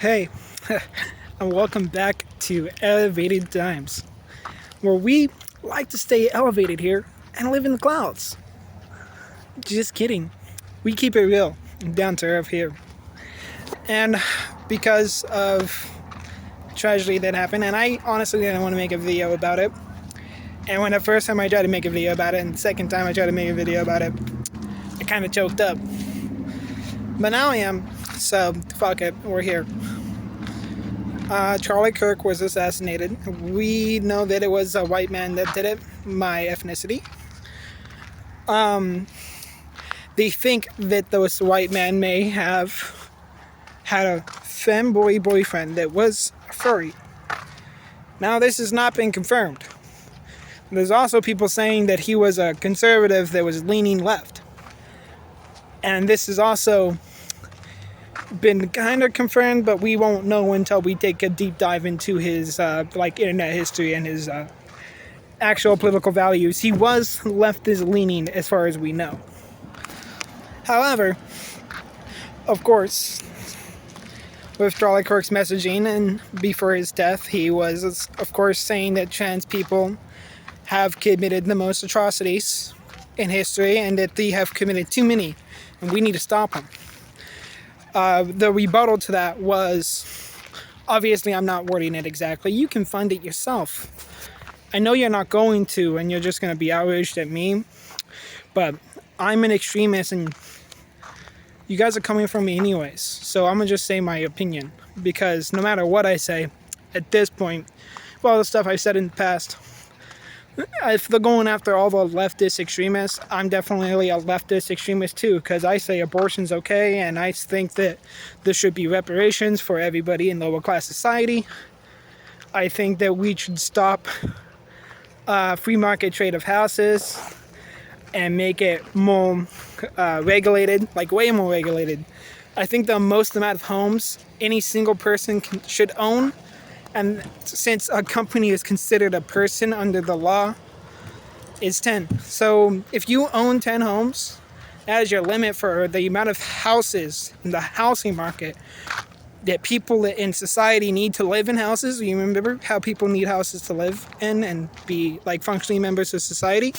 Hey, and welcome back to Elevated Times, where we like to stay elevated here and live in the clouds. Just kidding. We keep it real and down to earth here. And because of tragedy that happened, and I honestly didn't want to make a video about it. And when the first time I tried to make a video about it, and the second time I tried to make a video about it, I kind of choked up. But now I am, so fuck it, we're here. Charlie Kirk was assassinated. We know that it was a white man that did it, my ethnicity. They think that this white man may have had a femboy boyfriend that was furry. Now, this has not been confirmed. There's also people saying that he was a conservative that was leaning left. And this has also been kind of confirmed, but we won't know until we take a deep dive into his internet history and his actual political values. He was leftist leaning as far as we know. However, of course, with Charlie Kirk's messaging and before his death, he was, of course, saying that trans people have committed the most atrocities in history and that they have committed too many, and we need to stop them. The rebuttal to that was, obviously I'm not wording it exactly, you can find it yourself. I know you're not going to, and you're just going to be outraged at me, but I'm an extremist and you guys are coming from me anyways, so I'm going to just say my opinion, because no matter what I say, at this point, well, the stuff I've said in the past, if they're going after all the leftist extremists, I'm definitely a leftist extremist too, because I say abortion's okay, and I think that there should be reparations for everybody in lower class society. I think that we should stop free market trade of houses and make it more regulated, like way more regulated. I think the most amount of homes any single person should own, and since a company is considered a person under the law, is 10. So if you own 10 homes, that is your limit for the amount of houses in the housing market that people in society need to live in houses. You remember how people need houses to live in and be like functioning members of society?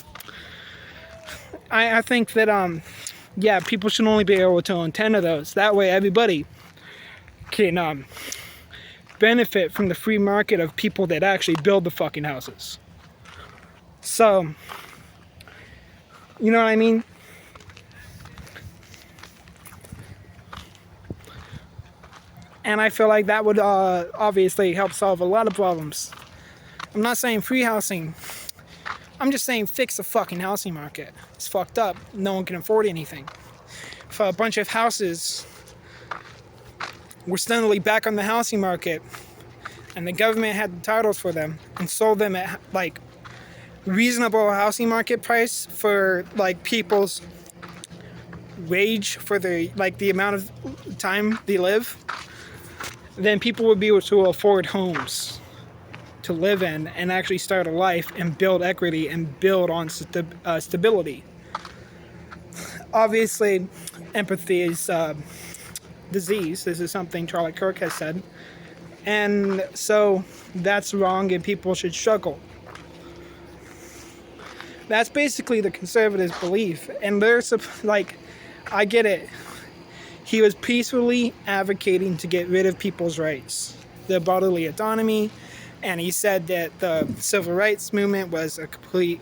I think that, people should only be able to own 10 of those. That way everybody can benefit from the free market of people that actually build the fucking houses. So, you know what I mean? And I feel like that would obviously help solve a lot of problems. I'm not saying free housing. I'm just saying fix the fucking housing market. It's fucked up. No one can afford anything. If a bunch of houses were suddenly back on the housing market and the government had the titles for them and sold them at like reasonable housing market price for like people's wage for the amount of time they live, then people would be able to afford homes to live in and actually start a life and build equity and build on stability. Obviously, empathy is disease. This is something Charlie Kirk has said. And so that's wrong and people should struggle. That's basically the conservatives' belief. And there's I get it. He was peacefully advocating to get rid of people's rights, their bodily autonomy, and he said that the civil rights movement was a complete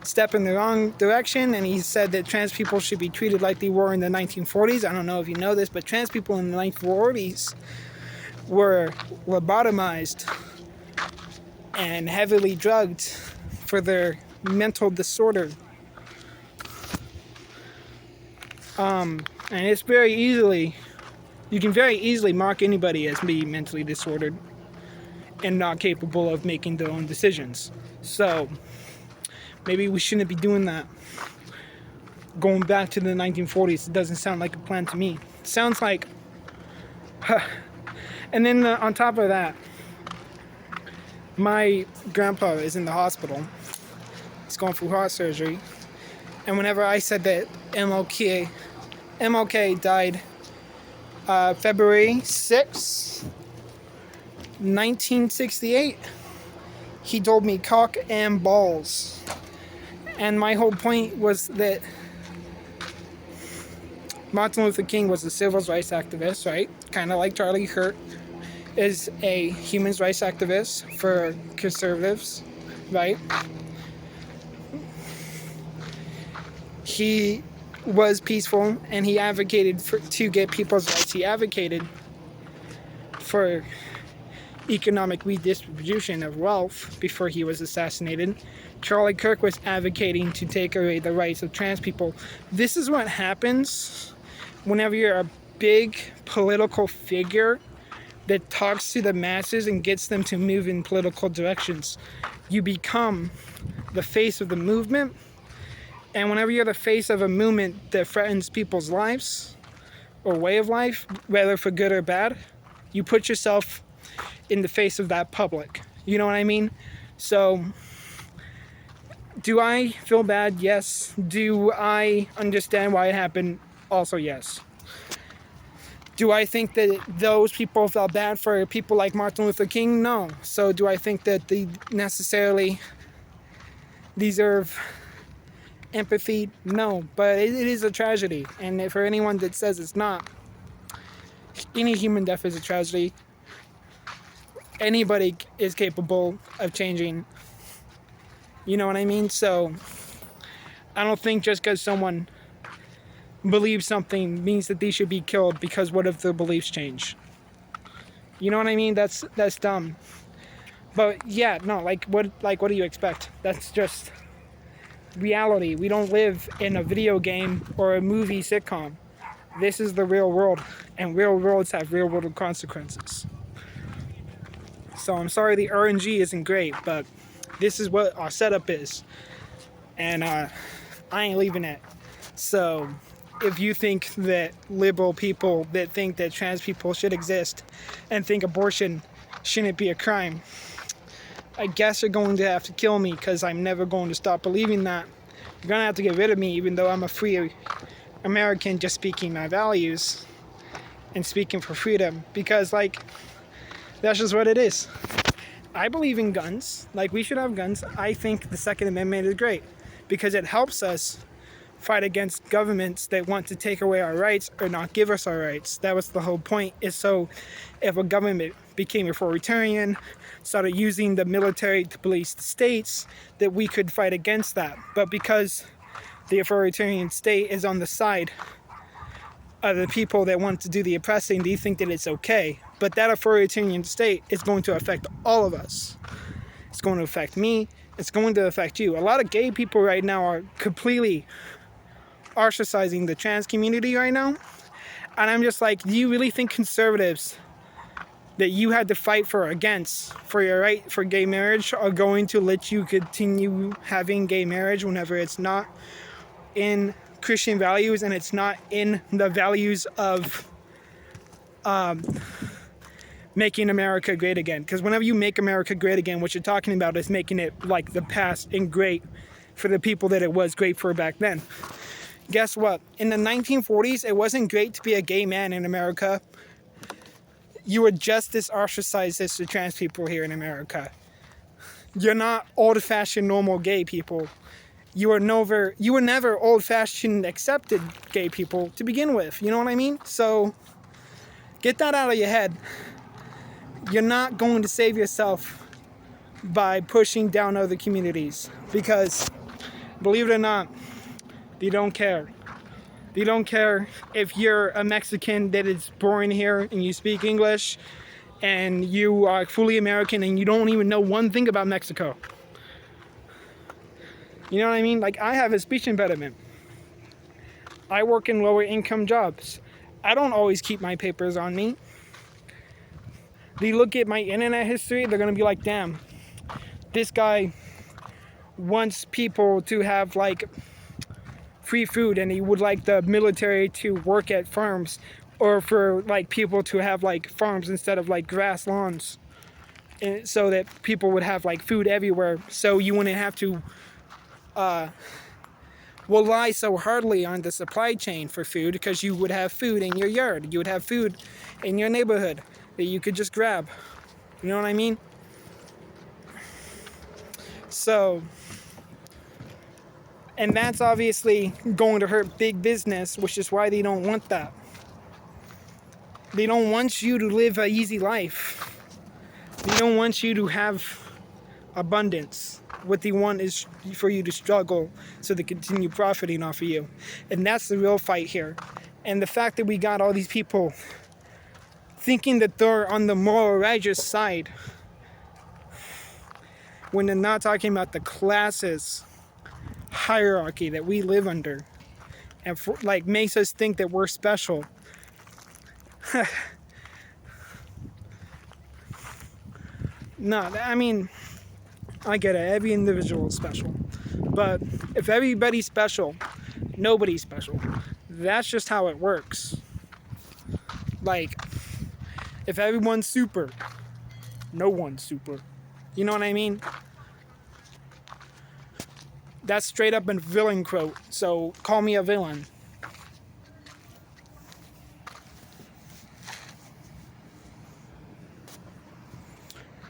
step in the wrong direction, and he said that trans people should be treated like they were in the 1940s. I don't know if you know this, but trans people in the 1940s were lobotomized and heavily drugged for their mental disorder. And it's you can very easily mark anybody as being mentally disordered and not capable of making their own decisions. So maybe we shouldn't be doing that. Going back to the 1940s, it doesn't sound like a plan to me. It sounds like... And then on top of that, my grandpa is in the hospital. He's going through heart surgery. And whenever I said that MLK died February 6, 1968. He told me cock and balls. And my whole point was that Martin Luther King was a civil rights activist, right? Kind of like Charlie Kirk is a human rights activist for conservatives, right? He was peaceful and he advocated to get people's rights. He advocated for economic redistribution of wealth before he was assassinated. Charlie Kirk was advocating to take away the rights of trans people. This is what happens whenever you're a big political figure that talks to the masses and gets them to move in political directions. You become the face of the movement, and whenever you're the face of a movement that threatens people's lives or way of life, whether for good or bad, you put yourself in the face of that public. You know what I mean? So, do I feel bad? Yes. Do I understand why it happened? Also, yes. Do I think that those people felt bad for people like Martin Luther King? No. So do I think that they necessarily deserve empathy? No. But it is a tragedy. And for anyone that says it's not, any human death is a tragedy. Anybody is capable of changing. You know what I mean? So I don't think just because someone believes something means that they should be killed, because what if their beliefs change? You know what I mean? That's dumb. But yeah, no, what do you expect? That's just reality. We don't live in a video game or a movie sitcom. This is the real world, and real worlds have real world consequences. So I'm sorry the RNG isn't great, but this is what our setup is, and I ain't leaving it. So if you think that liberal people that think that trans people should exist and think abortion shouldn't be a crime, I guess you're going to have to kill me, because I'm never going to stop believing that. You're going to have to get rid of me, even though I'm a free American just speaking my values and speaking for freedom, because that's just what it is. I believe in guns. We should have guns. I think the Second Amendment is great because it helps us fight against governments that want to take away our rights or not give us our rights. That was the whole point, is so if a government became authoritarian, started using the military to police the states, that we could fight against that. But because the authoritarian state is on the side of the people that want to do the oppressing, they think that it's okay. But that authoritarian state is going to affect all of us. It's going to affect me. It's going to affect you. A lot of gay people right now are completely ostracizing the trans community right now. And I'm just like, do you really think conservatives that you had to fight for your right for gay marriage are going to let you continue having gay marriage whenever it's not in Christian values and it's not in the values of making America great again? Because whenever you make America great again, what you're talking about is making it like the past and great for the people that it was great for back then. Guess what? In the 1940s, it wasn't great to be a gay man in America. You were just as ostracized as the trans people here in America. You're not old-fashioned normal gay people. You were never old-fashioned accepted gay people to begin with. You know what I mean? So get that out of your head. You're not going to save yourself by pushing down other communities, because believe it or not, they don't care. They don't care if you're a Mexican that is born here and you speak English and you are fully American and you don't even know one thing about Mexico. You know what I mean? I have a speech impediment. I work in lower income jobs. I don't always keep my papers on me. They look at my internet history, they're going to be like, damn, this guy wants people to have free food, and he would like the military to work at farms, or for people to have farms instead of grass lawns, and so that people would have food everywhere, so you wouldn't have to rely so hardly on the supply chain for food because you would have food in your yard. You would have food in your neighborhood that you could just grab. You know what I mean? So, and that's obviously going to hurt big business, which is why they don't want that. They don't want you to live an easy life. They don't want you to have abundance. What they want is for you to struggle so they continue profiting off of you. And that's the real fight here. And the fact that we got all these people thinking that they're on the moral righteous side when they're not talking about the classes hierarchy that we live under, and like makes us think that we're special. No, I mean, I get it. Every individual is special. But if everybody's special, nobody's special. That's just how it works. Like, if everyone's super, no one's super. You know what I mean? That's straight up a villain quote. So call me a villain.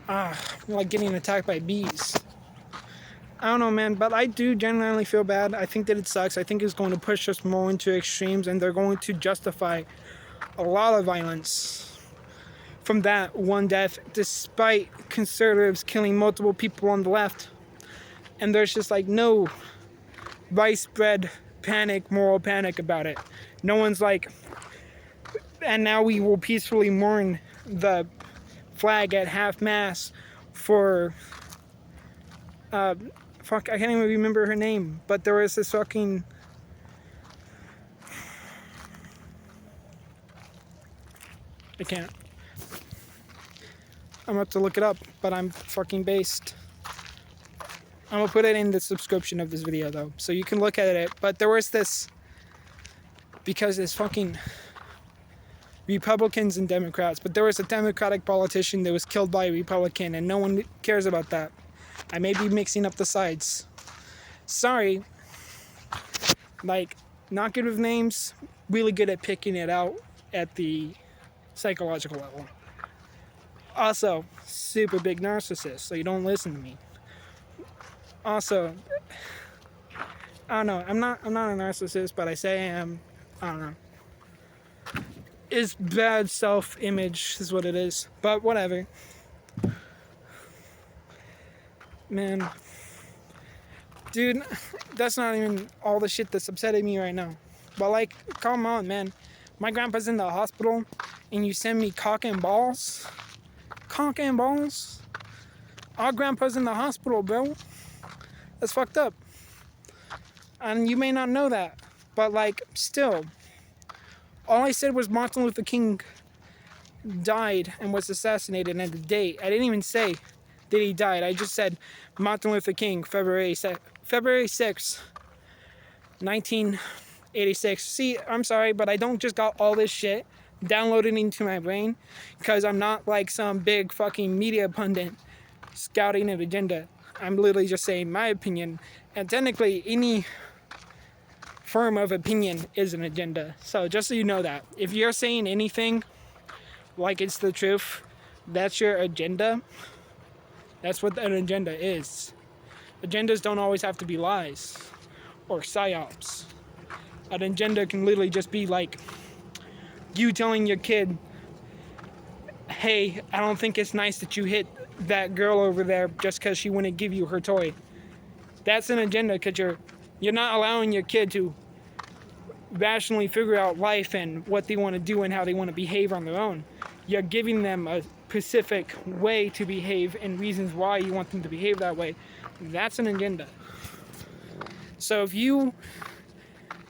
I'm like getting attacked by bees. I don't know, man, but I do genuinely feel bad. I think that it sucks. I think it's going to push us more into extremes, and they're going to justify a lot of violence from that one death, despite conservatives killing multiple people on the left. And there's just like no widespread panic, moral panic about it. No one's like, and now we will peacefully mourn the flag at half-mast for fuck, I can't even remember her name, but there was this fucking I can't. I'm about to look it up, but I'm fucking based. I'm gonna put it in the description of this video though, so you can look at it. But there was this, because it's fucking Republicans and Democrats, but there was a Democratic politician that was killed by a Republican, and no one cares about that. I may be mixing up the sides. Sorry. Like, not good with names, really good at picking it out at the psychological level. Also, super big narcissist, so you don't listen to me. Also, I don't know, I'm not a narcissist, but I say I am. I don't know. It's bad self-image is what it is, but whatever. Man, dude, that's not even all the shit that's upsetting me right now. But like, come on, man. My grandpa's in the hospital, and you send me cock and balls? Cock and balls? Our grandpa's in the hospital, bro. That's fucked up. And you may not know that, but like, still. All I said was Martin Luther King died and was assassinated and the date. I didn't even say that he died. I just said Martin Luther King, February 6, 1986. See, I'm sorry, but I don't just got all this shit downloaded into my brain because I'm not like some big fucking media pundit scouting an agenda. I'm literally just saying my opinion. And technically, any form of opinion is an agenda. So just so you know that. If you're saying anything like it's the truth, that's your agenda. That's what an agenda is. Agendas don't always have to be lies or psyops. An agenda can literally just be like you telling your kid, hey, I don't think it's nice that you hit that girl over there just because she wouldn't give you her toy. That's an agenda because you're not allowing your kid to rationally figure out life and what they want to do and how they want to behave on their own. You're giving them a specific way to behave and reasons why you want them to behave that way. That's an agenda. So if you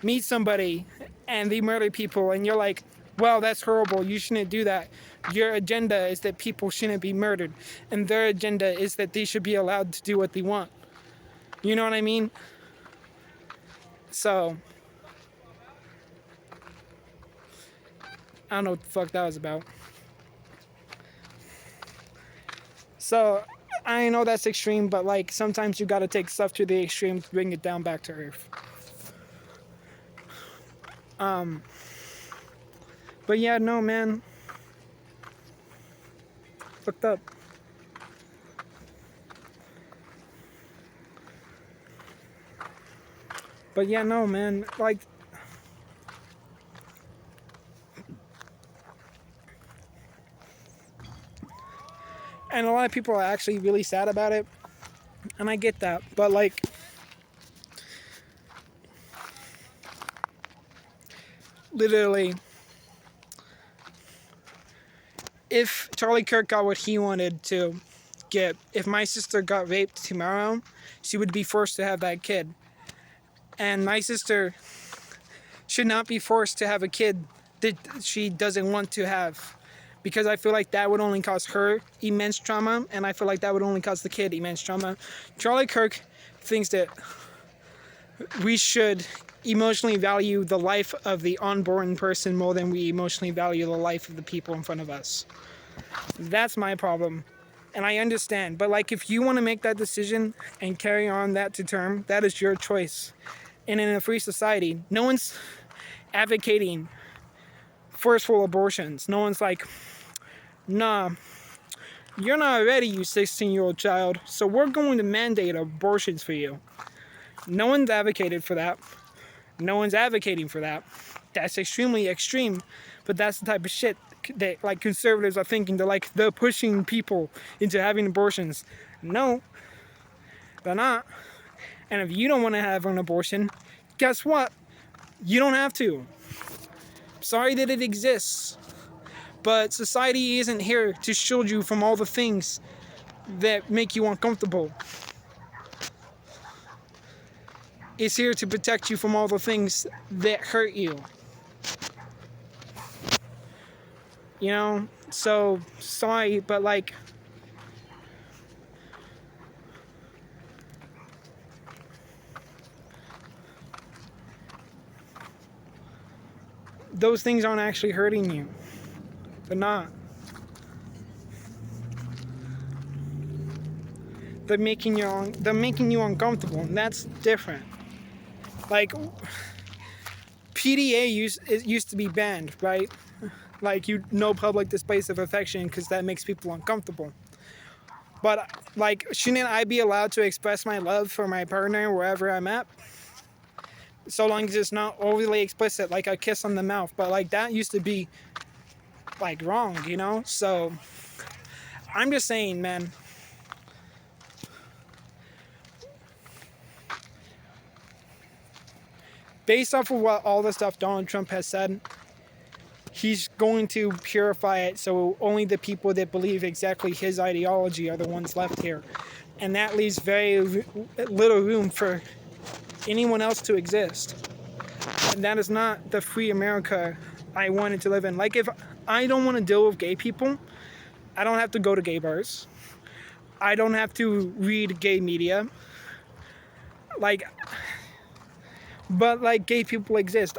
meet somebody and they murder people and you're like, well, that's horrible, you shouldn't do that. Your agenda is that people shouldn't be murdered, and their agenda is that they should be allowed to do what they want. You know what I mean? So I don't know what the fuck that was about. So I know that's extreme, but like sometimes you gotta take stuff to the extreme to bring it down back to earth. But yeah, no, man. Fucked up. But yeah, no, man. Like, and a lot of people are actually really sad about it. And I get that. But like, literally, if Charlie Kirk got what he wanted to get, if my sister got raped tomorrow, she would be forced to have that kid. And my sister should not be forced to have a kid that she doesn't want to have. Because I feel like that would only cause her immense trauma, and I feel like that would only cause the kid immense trauma. Charlie Kirk thinks that we should emotionally value the life of the unborn person more than we emotionally value the life of the people in front of us. That's my problem. And I understand. But like, if you want to make that decision and carry on that to term, that is your choice. And in a free society, no one's advocating forceful abortions. No one's like, nah, you're not ready, you 16-year-old child, so we're going to mandate abortions for you. No one's advocated for that. No one's advocating for that. That's extremely extreme, but that's the type of shit that like conservatives are thinking. They're pushing people into having abortions. No, they're not. And if you don't want to have an abortion, guess what? You don't have to. Sorry that it exists, but society isn't here to shield you from all the things that make you uncomfortable. It's here to protect you from all the things that hurt you. You know? So, sorry, but like, those things aren't actually hurting you. They're not. They're making you uncomfortable, and that's different. Like, PDA used to be banned, right? Like, no public displays of affection because that makes people uncomfortable. But like, shouldn't I be allowed to express my love for my partner wherever I'm at? So long as it's not overly explicit, like a kiss on the mouth. But like, that used to be like wrong, you know? So I'm just saying, man. Based off of what all the stuff Donald Trump has said, he's going to purify it so only the people that believe exactly his ideology are the ones left here. And that leaves very little room for anyone else to exist. And that is not the free America I wanted to live in. Like, if I don't want to deal with gay people, I don't have to go to gay bars. I don't have to read gay media. Like, but like, gay people exist.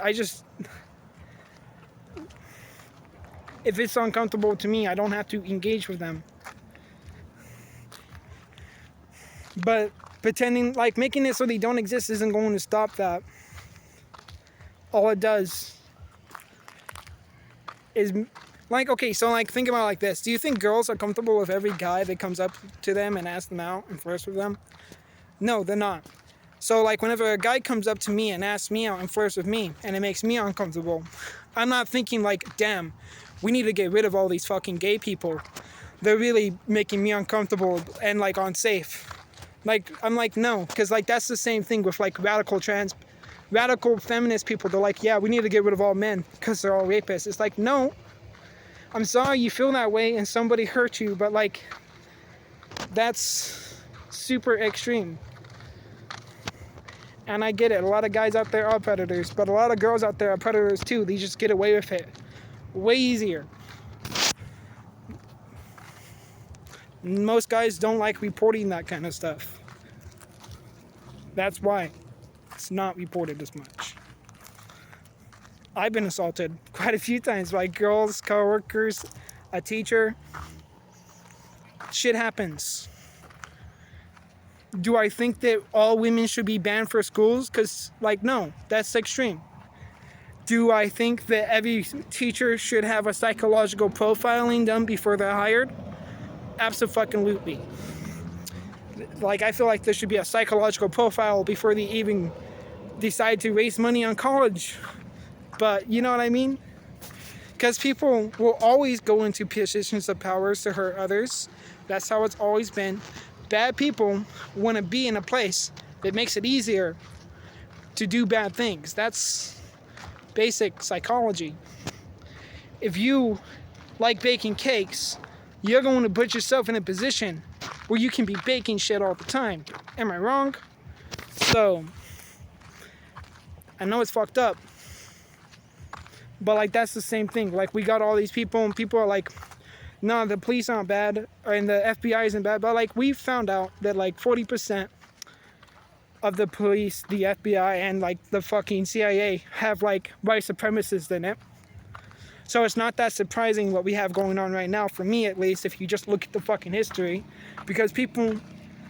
If it's uncomfortable to me, I don't have to engage with them. But pretending, like, making it so they don't exist isn't going to stop that. All it does is, like, okay, so like, think about it like this. Do you think girls are comfortable with every guy that comes up to them and asks them out and flirts with them? No, they're not. So like, whenever a guy comes up to me and asks me out and flirts with me and it makes me uncomfortable, I'm not thinking like, damn, we need to get rid of all these fucking gay people. They're really making me uncomfortable and like unsafe. Like, I'm like, no, because like, that's the same thing with like radical feminist people. They're like, yeah, we need to get rid of all men because they're all rapists. It's like, no, I'm sorry you feel that way and somebody hurt you, but like, that's super extreme. And I get it, a lot of guys out there are predators, but a lot of girls out there are predators too. They just get away with it way easier. Most guys don't like reporting that kind of stuff. That's why it's not reported as much. I've been assaulted quite a few times by girls, coworkers, a teacher. Shit happens. Do I think that all women should be banned for schools? Because, like, no, that's extreme. Do I think that every teacher should have a psychological profiling done before they're hired? Absolutely. Like, I feel like there should be a psychological profile before they even decide to raise money on college. But you know what I mean? Because people will always go into positions of power to hurt others. That's how it's always been. Bad people want to be in a place that makes it easier to do bad things. That's basic psychology. If you like baking cakes, you're going to put yourself in a position where you can be baking shit all the time. Am I wrong? So, I know it's fucked up. But like, that's the same thing. Like, we got all these people and people are like, no, the police aren't bad and the FBI isn't bad. But like, we found out that like 40% of the police, the FBI, and like the fucking CIA have like white supremacists in it. So it's not that surprising what we have going on right now, for me at least, if you just look at the fucking history. Because people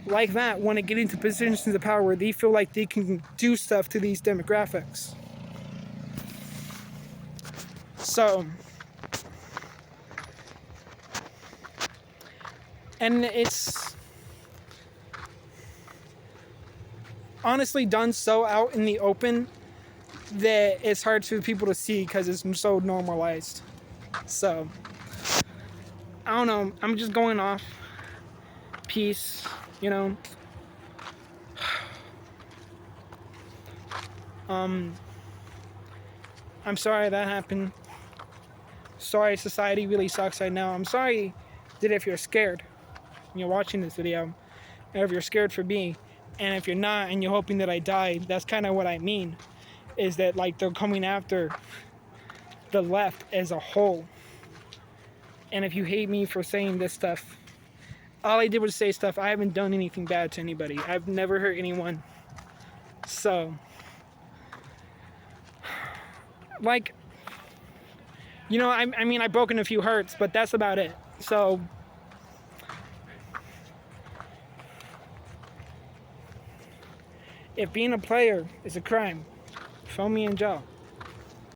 like that want to get into positions of power where they feel like they can do stuff to these demographics. So, and it's honestly done so out in the open that it's hard for people to see because it's so normalized. So, I don't know. I'm just going off. Peace, you know. I'm sorry that happened. Sorry society really sucks right now. I'm sorry that if you're scared and you're watching this video, or if you're scared for me, and if you're not and you're hoping that I die, that's kind of what I mean. Is that like they're coming after the left as a whole. And if you hate me for saying this stuff, all I did was say stuff. I haven't done anything bad to anybody. I've never hurt anyone. So, like, you know, I mean, I've broken a few hearts, but that's about it. So, if being a player is a crime, throw me in jail.